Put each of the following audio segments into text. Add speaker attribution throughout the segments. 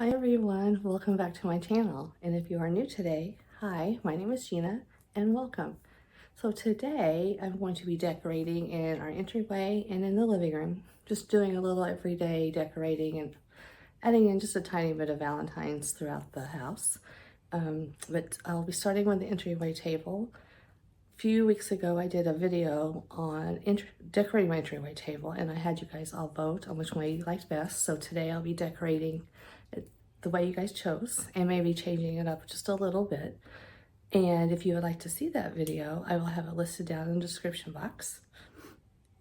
Speaker 1: Hi everyone, welcome back to my channel. And if you are new today, hi, my name is Gina and welcome. So today I'm going to be decorating in our entryway and in the living room, just doing a little everyday decorating and adding in just a tiny bit of Valentine's throughout the house. But I'll be starting with the entryway table. A few weeks ago I did a video on decorating my entryway table and I had you guys all vote on which way you liked best. So today I'll be decorating it the way you guys chose and maybe changing it up just a little bit. And if you would like to see that video, I will have it listed down in the description box.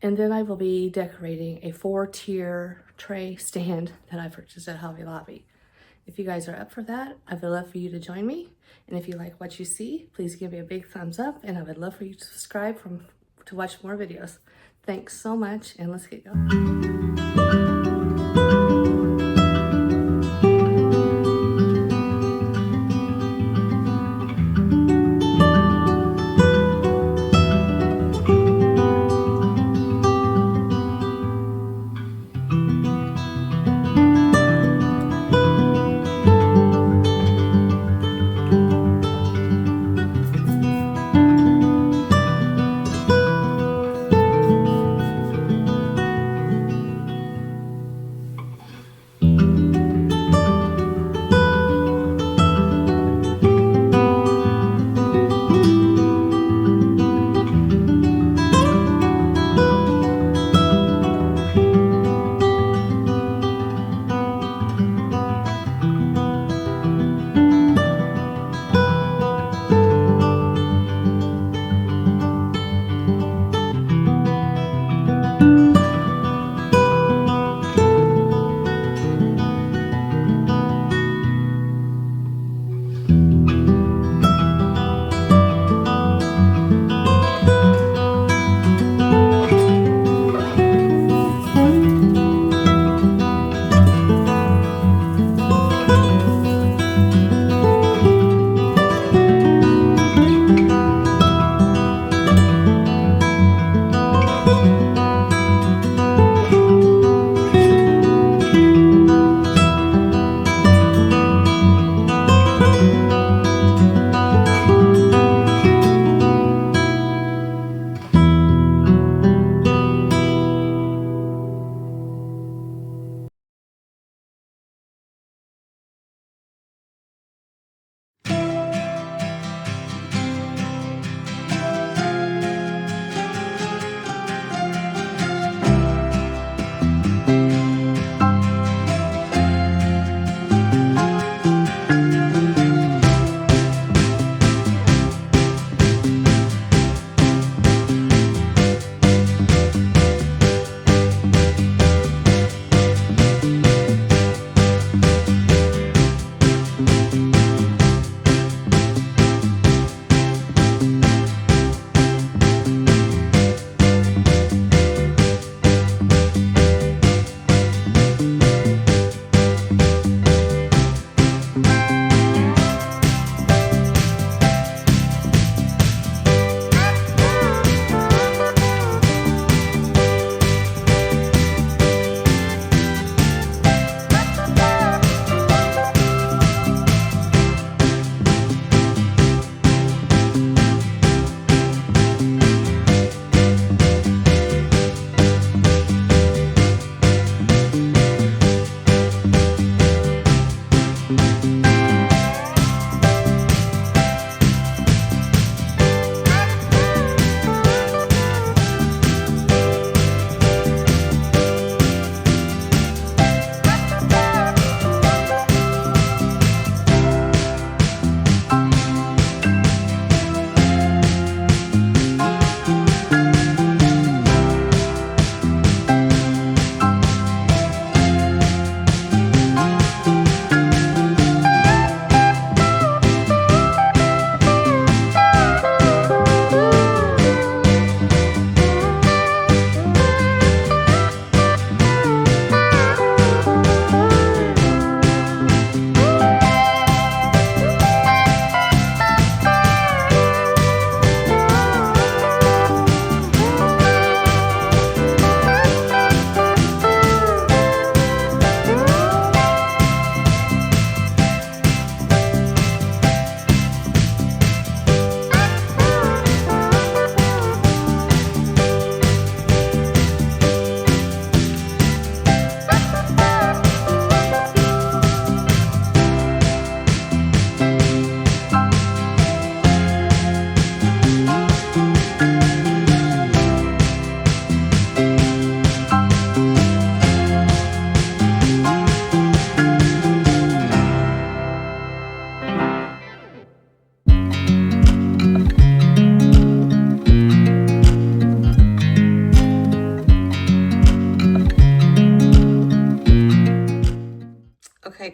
Speaker 1: And then I will be decorating a 4-tier tray stand that I purchased at Hobby Lobby. If you guys are up for that, I would love for you to join me. And if you like what you see, please give me a big thumbs up and I would love for you to subscribe to watch more videos. Thanks so much and let's get going.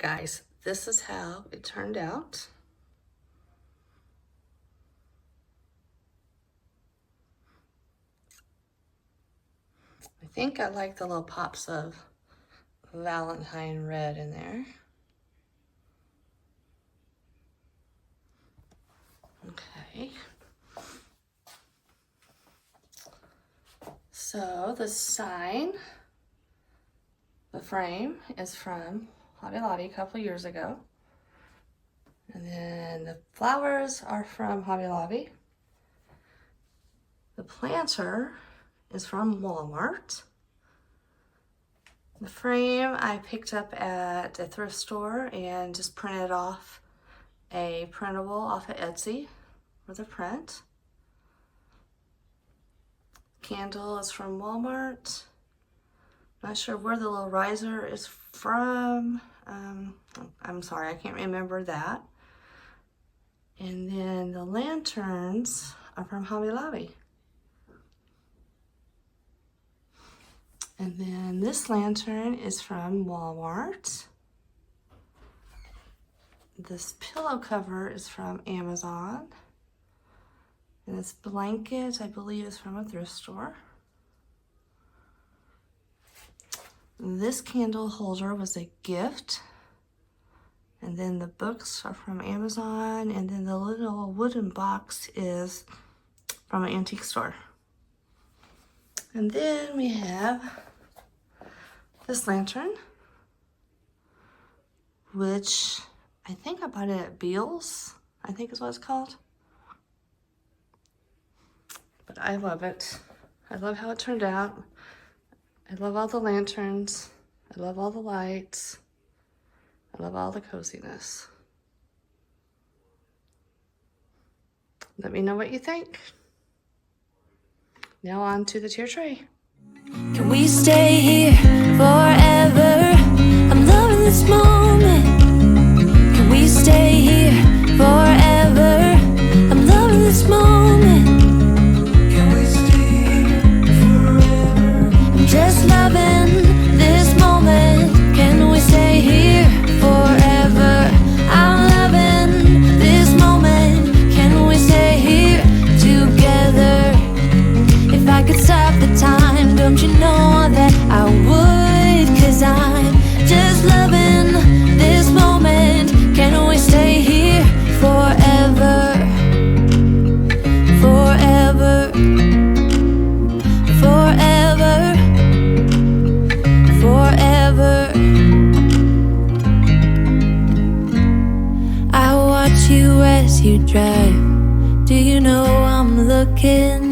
Speaker 1: guys, this is how it turned out. I think I like the little pops of Valentine red in there. Okay. So the sign, the frame is from Hobby Lobby a couple years ago. And then the flowers are from Hobby Lobby. The planter is from Walmart. The frame I picked up at a thrift store and just printed off a printable off of Etsy for the print. Candle is from Walmart. Not sure where the little riser is from. I'm sorry, I can't remember that. And then the lanterns are from Hobby Lobby. And then this lantern is from Walmart. This pillow cover is from Amazon. And this blanket, I believe, is from a thrift store. This candle holder was a gift. And then the books are from Amazon. And then the little wooden box is from an antique store. And then we have this lantern, which I think I bought it at Beal's, I think is what it's called. But I love it. I love how it turned out. I love all the lanterns. I love all the lights. I love all the coziness. Let me know what you think. Now on to the tier tray.
Speaker 2: Can we stay here forever? I'm loving this moment. Can we stay here forever? I'm loving this moment. Can we stay here forever? I'm just loving this moment. Can we stay here forever? I'm loving this moment. Can we stay here together? If I could stop the time, don't you know that I would? 'Cause I'm just loving this moment. Can we stay here forever? Forever. Forever. Forever. I watch you as you drive. Do you know I'm looking?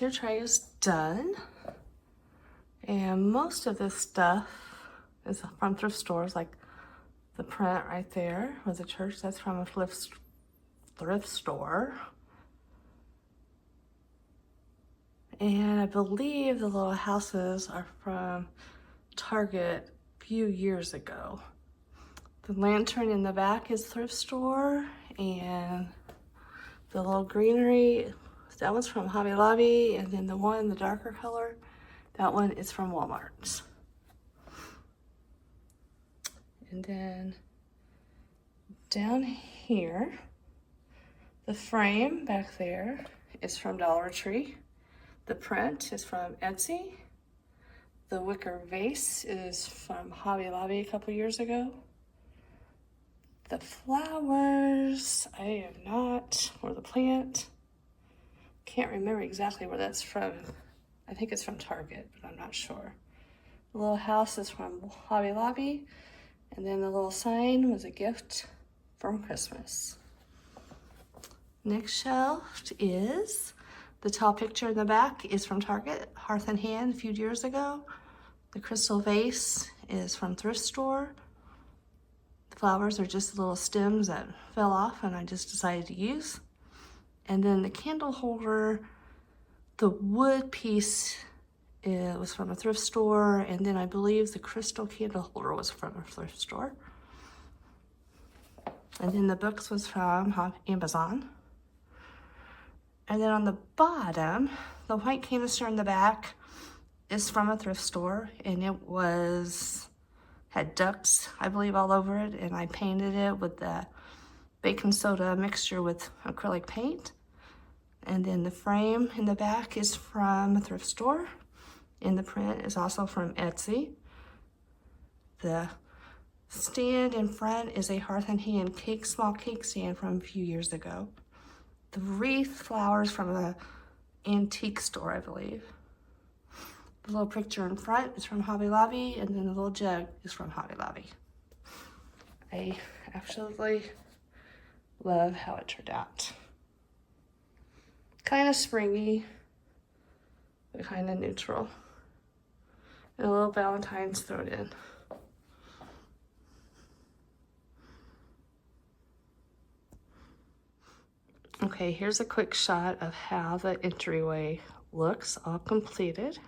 Speaker 1: tier tray is done. And most of this stuff is from thrift stores, like the print right there with the church, that's from a thrift store. And I believe the little houses are from Target a few years ago. The lantern in the back is thrift store, and the little greenery, that one's from Hobby Lobby, and then the one, the darker color, that one is from Walmart. And then down here, the frame back there is from Dollar Tree. The print is from Etsy. The wicker vase is from Hobby Lobby a couple years ago. The flowers, I have not, or the plant, can't remember exactly where that's from. I think it's from Target, but I'm not sure. The little house is from Hobby Lobby, and then the little sign was a gift from Christmas. Next shelf is the tall picture in the back is from Target, Hearth and Hand a few years ago. The crystal vase is from thrift store. The flowers are just little stems that fell off and I just decided to use. And then the candle holder, the wood piece, it was from a thrift store, and then I believe the crystal candle holder was from a thrift store. And then the books was from Amazon. And then on the bottom, the white canister in the back is from a thrift store, and it had ducks, I believe, all over it, and I painted it with the baking soda mixture with acrylic paint. And then the frame in the back is from a thrift store, and the print is also from Etsy. The stand in front is a Hearth and Hand small cake stand from a few years ago. The wreath flowers from an antique store, I believe. The little picture in front is from Hobby Lobby, and then the little jug is from Hobby Lobby. I absolutely love how it turned out. Kind of springy, but kind of neutral. And a little Valentine's thrown in. Okay, here's a quick shot of how the entryway looks, all completed.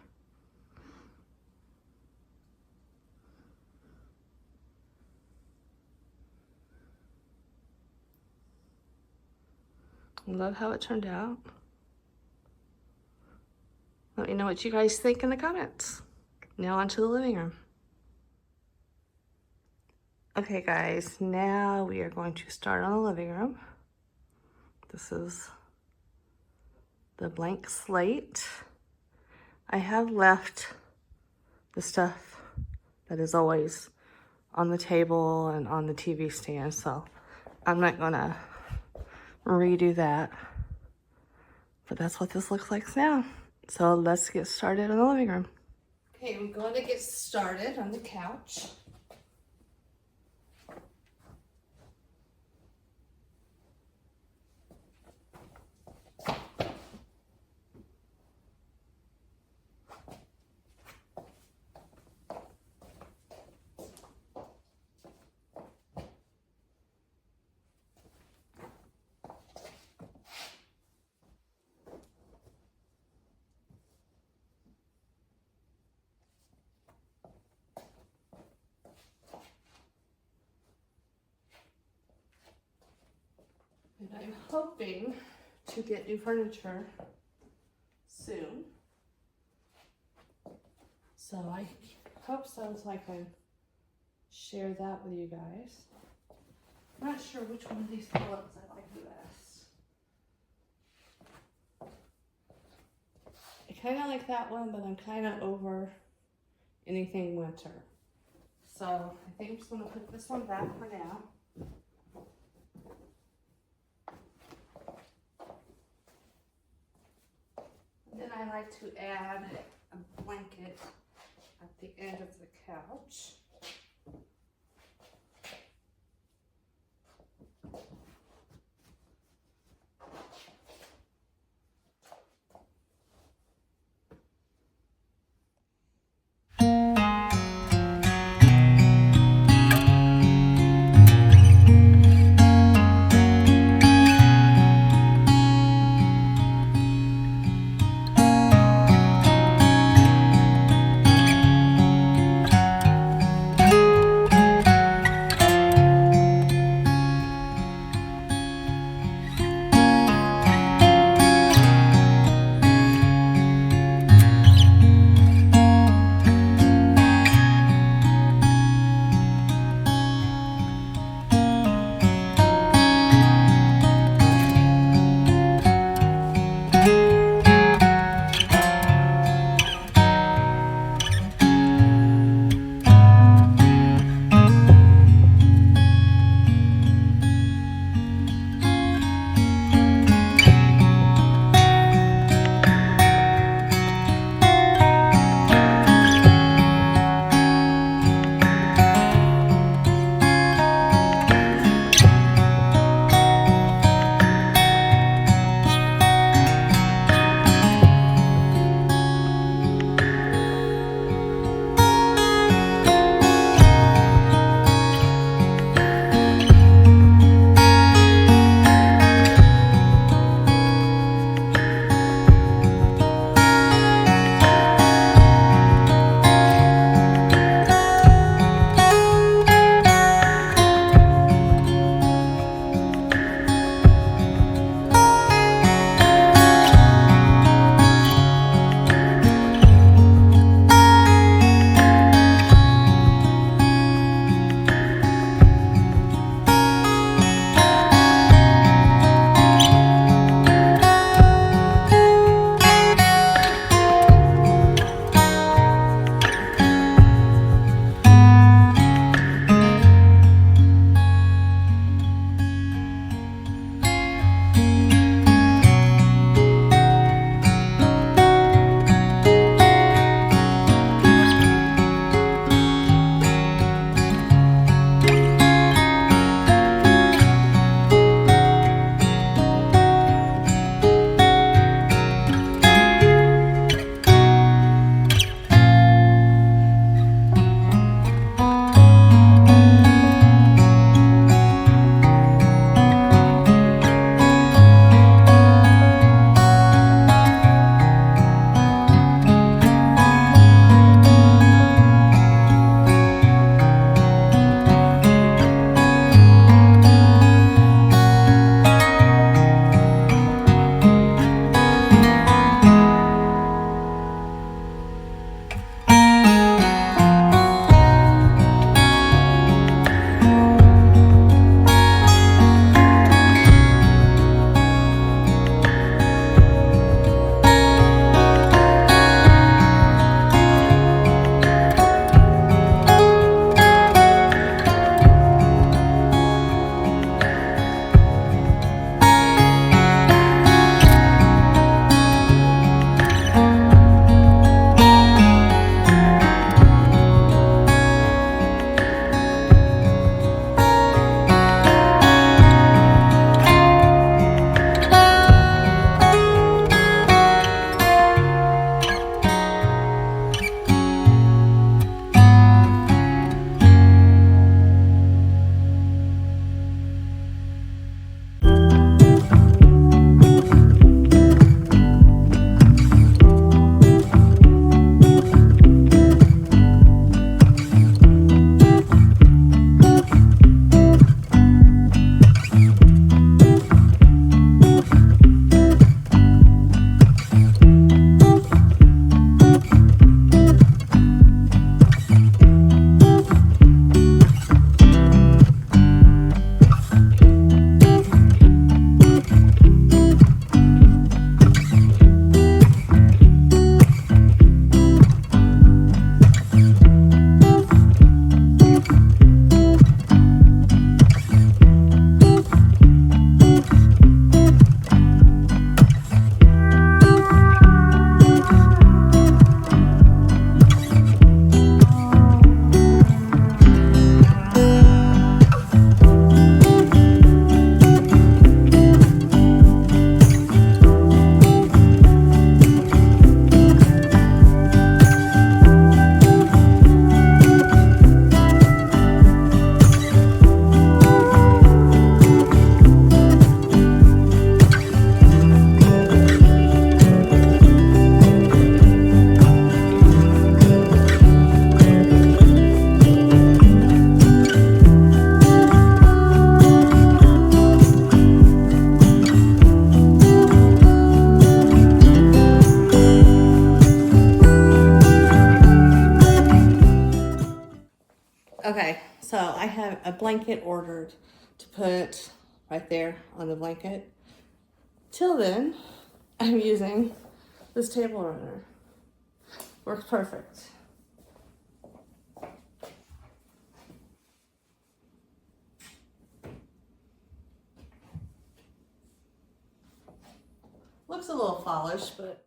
Speaker 1: Love how it turned out. Let me know what you guys think in the comments. Now on to the living room. Okay guys, now we are going to start on the living room. This is the blank slate. I have left the stuff that is always on the table and on the TV stand, so I'm not gonna redo that. But that's what this looks like now. So let's get started in the living room. Okay, I'm going to get started on the couch. And I'm hoping to get new furniture soon. So I hope so I can share that with you guys. I'm not sure which one of these pillows I like the best. I kind of like that one, but I'm kind of over anything winter. So I think I'm just going to put this one back for now. Then I like to add a blanket at the end of the couch. Okay, so I have a blanket ordered to put right there on the blanket. Till then, I'm using this table runner. Works perfect. Looks a little fallish, but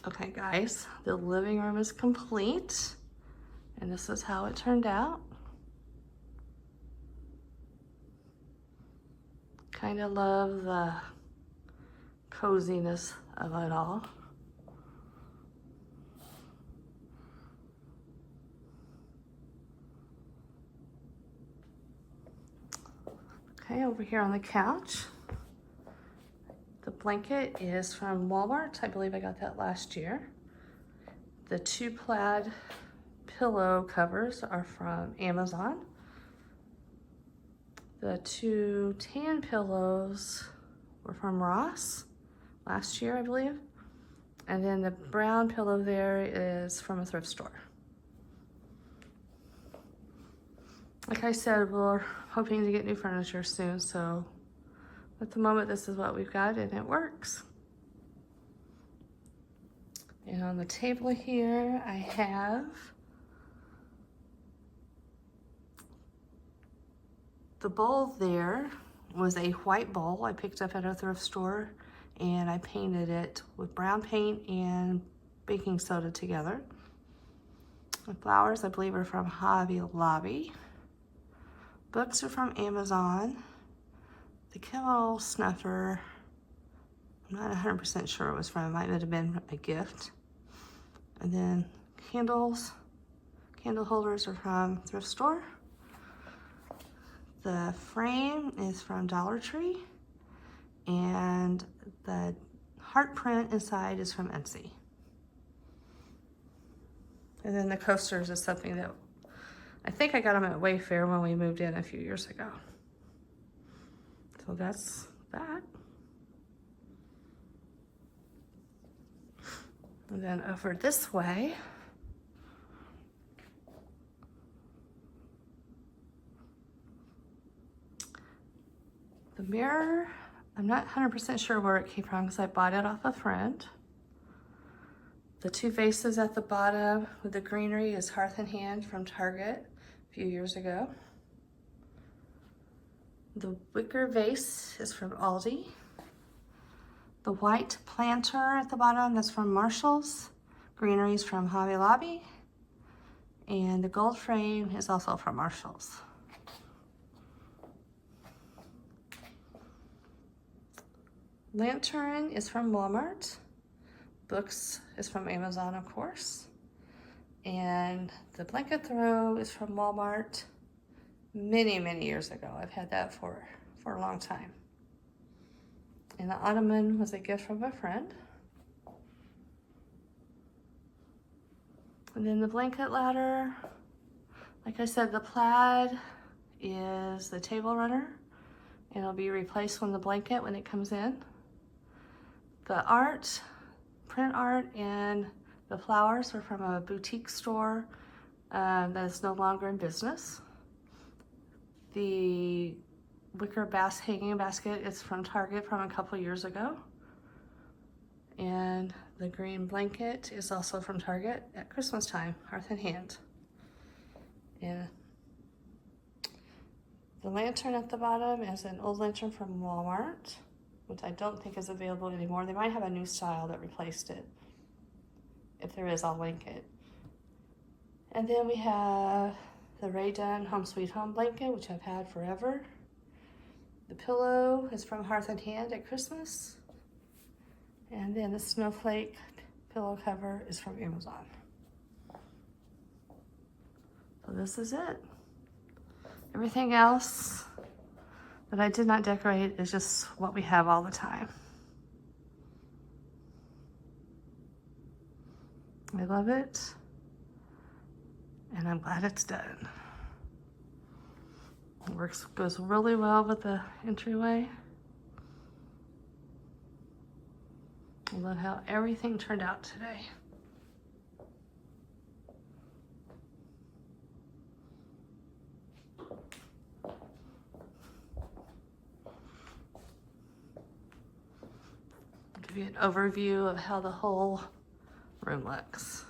Speaker 1: okay guys, the living room is complete and this is how it turned out. Kind of love the coziness of it all. Okay, over here on the couch, the blanket is from Walmart. I believe I got that last year. The 2 plaid pillow covers are from Amazon. The 2 tan pillows were from Ross last year, I believe. And then the brown pillow there is from a thrift store. Like I said, we're hoping to get new furniture soon, so at the moment this is what we've got and it works. And on the table here I have the bowl. There was a white bowl I picked up at a thrift store and I painted it with brown paint and baking soda together. The flowers I believe are from Hobby Lobby. Books are from Amazon. The Kimmel snuffer, I'm not 100% sure it was from, it might have been a gift. And then candle holders are from thrift store. The frame is from Dollar Tree. And the heart print inside is from Etsy. And then the coasters is something that I think I got them at Wayfair when we moved in a few years ago. So that's that. And then over this way, the mirror, I'm not 100% sure where it came from because I bought it off a friend. The 2 vases at the bottom with the greenery is Hearth and Hand from Target a few years ago. The wicker vase is from Aldi. The white planter at the bottom, that's from Marshall's. Greenery is from Hobby Lobby. And the gold frame is also from Marshall's. Lantern is from Walmart. Books is from Amazon, of course. And the blanket throw is from Walmart many, many years ago. I've had that for a long time. And the ottoman was a gift from a friend. And then the blanket ladder, like I said, the plaid is the table runner. And it'll be replaced when it comes in. The art, print art, and the flowers are from a boutique store that is no longer in business. The wicker bass hanging basket is from Target from a couple years ago. And the green blanket is also from Target at Christmas time, Hearth and Hand. And the lantern at the bottom is an old lantern from Walmart, which I don't think is available anymore. They might have a new style that replaced it. If there is, I'll link it. And then we have the Ray Dunn Home Sweet Home blanket, which I've had forever. The pillow is from Hearth and Hand at Christmas. And then the snowflake pillow cover is from Amazon. So this is it. Everything else that I did not decorate is just what we have all the time. I love it, and I'm glad it's done. It goes really well with the entryway. I love how everything turned out today. I'll give you an overview of how the whole room looks.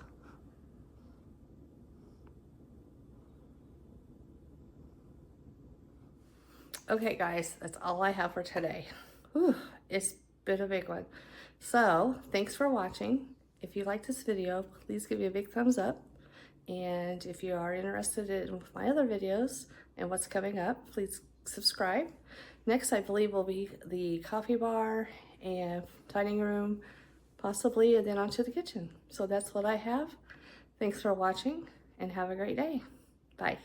Speaker 1: Okay guys, that's all I have for today. Whew, it's been a big one. So thanks for watching. If you like this video, please give me a big thumbs up. And if you are interested in my other videos and what's coming up, please subscribe. Next, I believe, will be the coffee bar and dining room, possibly, and then onto the kitchen. So that's what I have. Thanks for watching and have a great day. Bye.